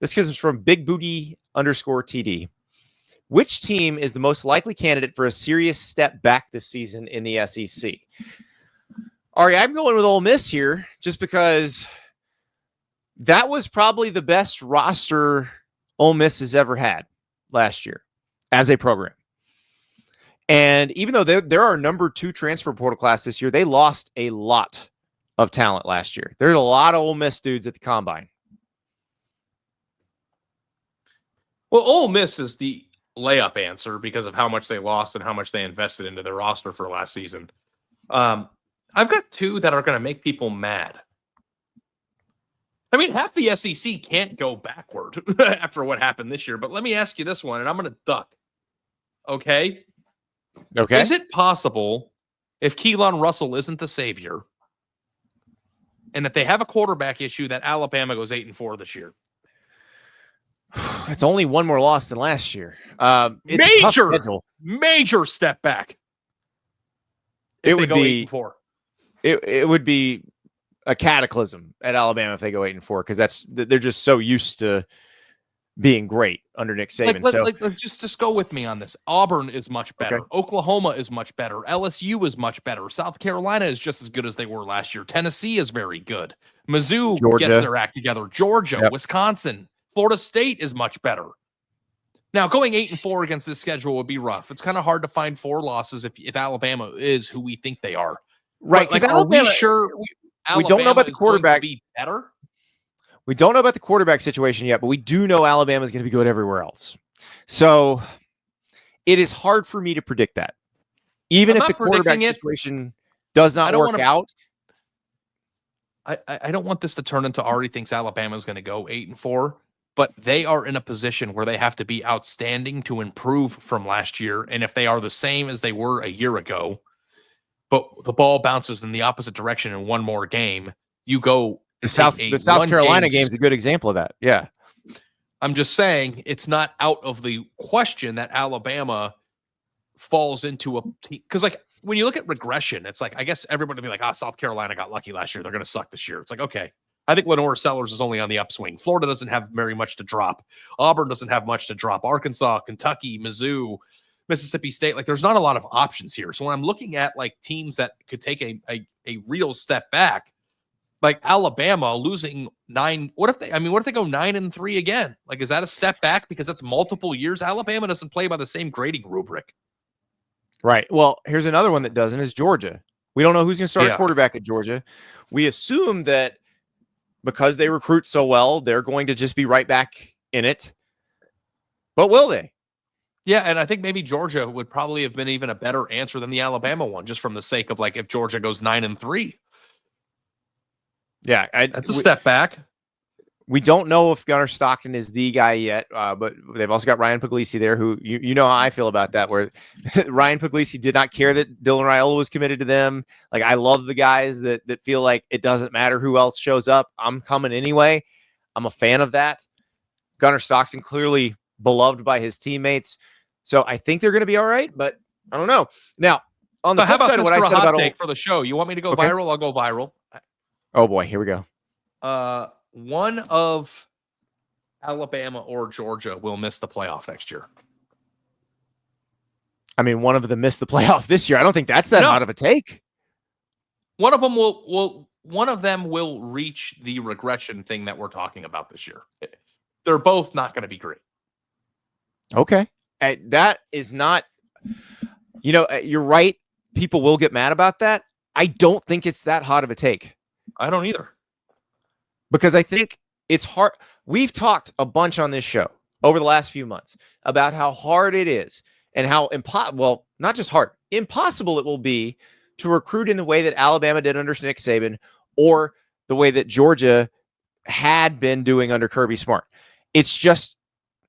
This comes from BigBooty_TD. Which team is the most likely candidate for a serious step back this season in the SEC? Ari, I'm going with Ole Miss here just because that was probably the best roster Ole Miss has ever had last year as a program. And even though they're our number 2 transfer portal class this year, they lost a lot of talent last year. There's a lot of Ole Miss dudes at the combine. Well, Ole Miss is the layup answer because of how much they lost and how much they invested into their roster for last season. I've got 2 that are going to make people mad. I mean, half the SEC can't go backward after what happened this year, but let me ask you this one, and I'm going to duck. Okay? Okay. Is it possible, if Keelan Russell isn't the savior, and that they have a quarterback issue, that Alabama goes 8-4 this year? It's only one more loss than last year. It's major step back. It would be 8-4. It would be a cataclysm at Alabama if they go 8-4 because they're just so used to being great under Nick Saban. Just go with me on this. Auburn is much better. Okay. Oklahoma is much better. LSU is much better. South Carolina is just as good as they were last year. Tennessee is very good. Mizzou gets their act together. Georgia, Wisconsin, Florida State is much better. Now, going 8-4 against this schedule would be rough. It's kind of hard to find 4 losses if Alabama is who we think they are. Right? Like, are we sure? We don't know about the quarterback. Be better. We don't know about the quarterback situation yet, but we do know Alabama is going to be good everywhere else. So it is hard for me to predict that. Even if the quarterback situation does not work out. I don't want this to turn into Ari thinks Alabama is going to go 8-4, but they are in a position where they have to be outstanding to improve from last year. And if they are the same as they were a year ago, but the ball bounces in the opposite direction in one more game, you go. The South Carolina game is a good example of that. Yeah. I'm just saying it's not out of the question that Alabama falls into a team. Because, like, when you look at regression, it's like, I guess everybody will be like, South Carolina got lucky last year. They're going to suck this year. It's like, okay. I think Lenore Sellers is only on the upswing. Florida doesn't have very much to drop. Auburn doesn't have much to drop. Arkansas, Kentucky, Mizzou, Mississippi State. Like, there's not a lot of options here. So when I'm looking at, like, teams that could take a real step back, like Alabama losing 9. What if they go 9-3 again? Like, is that a step back? Because that's multiple years. Alabama doesn't play by the same grading rubric. Right. Well, here's another one that doesn't is Georgia. We don't know who's going to start at quarterback at Georgia. We assume that because they recruit so well, they're going to just be right back in it. But will they? Yeah, and I think maybe Georgia would probably have been even a better answer than the Alabama one, just from the sake of, like, if Georgia goes 9-3. Yeah, that's a step back. We don't know if Gunnar Stockton is the guy yet, but they've also got Ryan Puglisi there, who you know how I feel about that, where Ryan Puglisi did not care that Dylan Raiola was committed to them. Like, I love the guys that feel like it doesn't matter who else shows up. I'm coming anyway. I'm a fan of that. Gunnar Stockton, clearly beloved by his teammates. So I think they're going to be all right, but I don't know. Now, on the flip side of what I said about take for the show, you want me to go viral? I'll go viral. Oh boy, here we go. One of Alabama or Georgia will miss the playoff next year. I mean, one of them missed the playoff this year. I don't think that's that hot of a take. One of them will reach the regression thing that we're talking about this year. They're both not going to be great. Okay. That is not, you're right. People will get mad about that. I don't think it's that hot of a take. I don't either. Because I think it's hard. We've talked a bunch on this show over the last few months about how hard it is and how not just hard, impossible it will be to recruit in the way that Alabama did under Nick Saban or the way that Georgia had been doing under Kirby Smart. It's just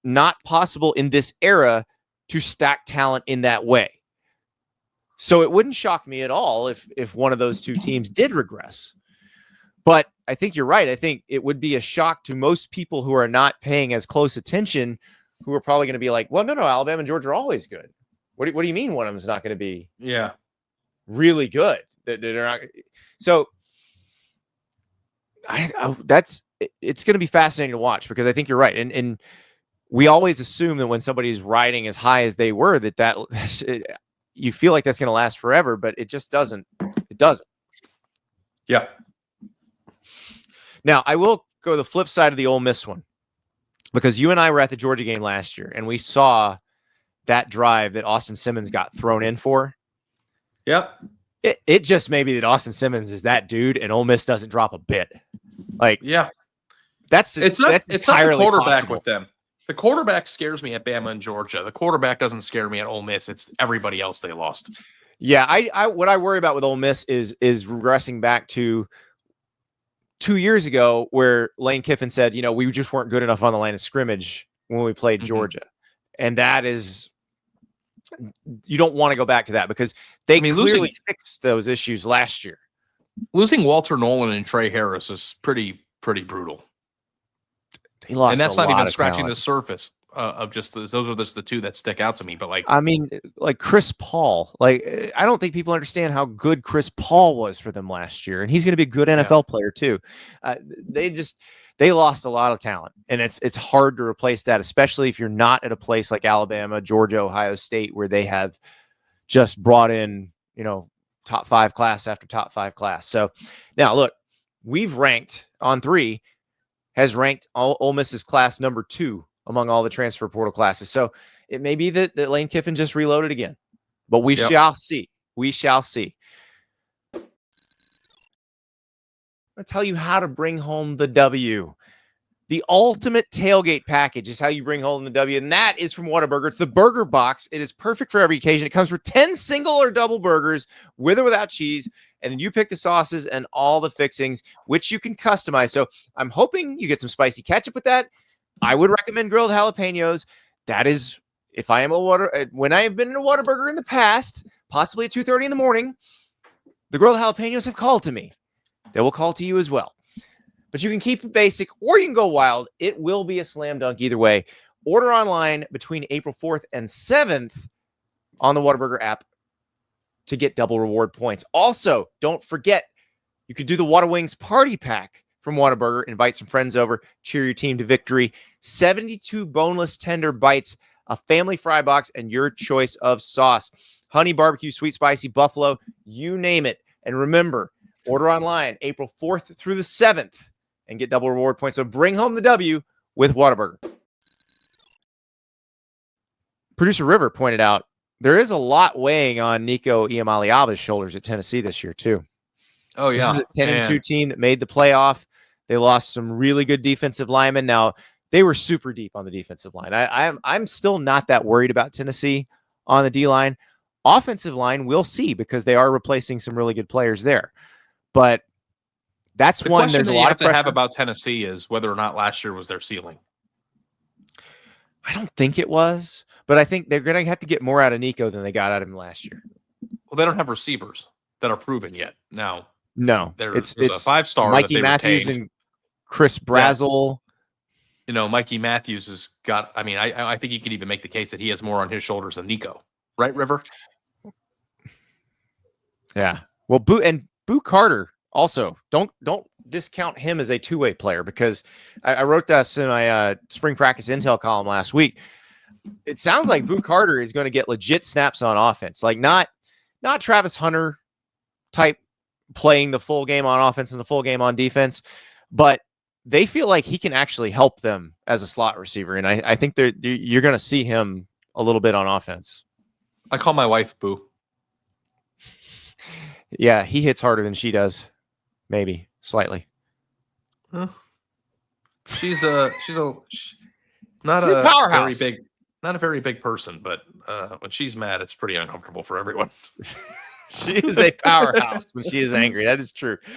not possible in this era to stack talent in that way. So it wouldn't shock me at all if one of those two teams did regress. But I think you're right. I think it would be a shock to most people who are not paying as close attention, who are probably going to be like, well, no, Alabama and Georgia are always good. What do you mean one of them is not going to be really good? They're not. So it's going to be fascinating to watch because I think you're right. And we always assume that when somebody's riding as high as they were, you feel like that's going to last forever, but it just doesn't. It doesn't. Yeah. Now, I will go the flip side of the Ole Miss one because you and I were at the Georgia game last year and we saw that drive that Austin Simmons got thrown in for. Yep. It just may be that Austin Simmons is that dude and Ole Miss doesn't drop a bit. Like, yeah, it's not the quarterback possible. with them. The quarterback scares me at Bama and Georgia. The quarterback doesn't scare me at Ole Miss. It's everybody else they lost. Yeah, I what I worry about with Ole Miss is regressing back to 2 years ago where Lane Kiffin said, we just weren't good enough on the line of scrimmage when we played Georgia. And that is, you don't want to go back to that because they clearly fixed those issues last year. Losing Walter Nolan and Trey Harris is pretty brutal. They lost, and that's not even scratching talent. The surface of just those are just the two that stick out to me. But like Chris Paul, I don't think people understand how good Chris Paul was for them last year, and he's going to be a good NFL player too. They lost a lot of talent, and it's hard to replace that, especially if you're not at a place like Alabama, Georgia, Ohio State, where they have just brought in top 5 class after top 5 class. So now look, we've ranked on 3 has ranked Ole Miss's class number 2 among all the transfer portal classes. So it may be that Lane Kiffin just reloaded again, but we shall see. We shall see. I'll tell you how to bring home the W. The ultimate tailgate package is how you bring home the W, and that is from Whataburger. It's the burger box. It is perfect for every occasion. It comes with 10 single or double burgers with or without cheese, and then you pick the sauces and all the fixings, which you can customize. So I'm hoping you get some spicy ketchup with that. I would recommend grilled jalapenos. That is, if I am when I have been in a Whataburger in the past, possibly at 2:30 in the morning, the grilled jalapenos have called to me. They will call to you as well. But you can keep it basic or you can go wild. It will be a slam dunk either way. Order online between April 4th and 7th on the Whataburger app to get double reward points. Also, don't forget, you could do the Whata Wings party pack from Whataburger. Invite some friends over, cheer your team to victory. 72 boneless tender bites, a family fry box, and your choice of sauce. Honey, barbecue, sweet, spicy, buffalo, you name it. And remember, order online April 4th through the 7th and get double reward points. So bring home the W with Whataburger. Producer River pointed out there is a lot weighing on Nico Iamaleava's shoulders at Tennessee this year, too. Oh, yeah. This is a 10-2 team that made the playoff. They lost some really good defensive linemen. Now, they were super deep on the defensive line. I'm still not that worried about Tennessee on the D-line. Offensive line, we'll see because they are replacing some really good players there. But that's the one there's a lot of pressure. To have about Tennessee is whether or not last year was their ceiling. I don't think it was, but I think they're going to have to get more out of Nico than they got out of him last year. Well, they don't have receivers that are proven yet. Now, no, it's a 5-star. Mikey Matthews and Chris Brazzell. Mikey Matthews has got. I mean, I think you could even make the case that he has more on his shoulders than Nico, right, River? Yeah. Well, Boo Carter also don't discount him as a two-way player because I wrote this in my spring practice intel column last week. It sounds like Boo Carter is going to get legit snaps on offense, like not Travis Hunter type playing the full game on offense and the full game on defense, but they feel like he can actually help them as a slot receiver, and I think you're going to see him a little bit on offense. I call my wife Boo. Yeah, he hits harder than she does, maybe slightly. Huh. She's a powerhouse. Not a very big person, but when she's mad, it's pretty uncomfortable for everyone. She is a powerhouse when she is angry. That is true.